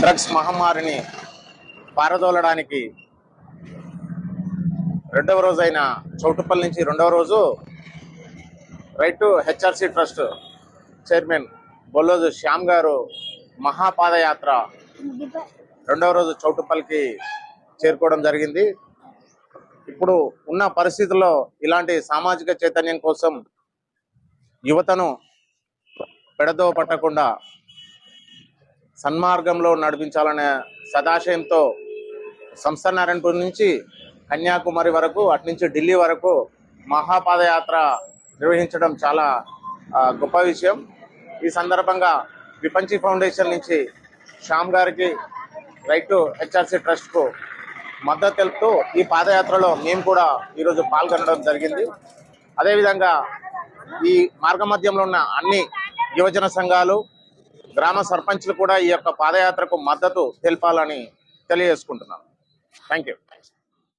Drugs మహమ్మారిని పారదోలడానికి రెండవ రోజైన చౌటుప్పల్ నుంచి రెండవ రోజు right to HRC trust chairman Bolloju Shyam గారు మహాపాదయాత్ర రెండవ రోజు చౌటుప్పల్కి చేరుకోవడం జరిగింది. ఇప్పుడు ఉన్న పరిస్థితుల్లో ఇలాంటి సామాజిక చైతన్యం కోసం యువతను పెడదో పట్టకుండా సన్మార్గంలో నడిపించాలనే సదాశయంతో సంస్థానారాయణపూర్ నుంచి కన్యాకుమారి వరకు అటు నుంచి ఢిల్లీ వరకు మహాపాదయాత్ర నిర్వహించడం చాలా గొప్ప విషయం. ఈ సందర్భంగా విపంచి ఫౌండేషన్ నుంచి శ్యామ్ గారికి రైట్ టు హెచ్ఆర్సి ట్రస్ట్కు మద్దతు తెలుపుతూ ఈ పాదయాత్రలో మేము కూడా ఈరోజు పాల్గొనడం జరిగింది. అదేవిధంగా ఈ మార్గ మధ్యంలో ఉన్న అన్ని యువజన సంఘాలు, గ్రామ సర్పంచ్లు కూడా ఈ యొక్క పాదయాత్రకు మద్దతు తెలపాలని తెలియజేసుకుంటున్నాను. Thank you.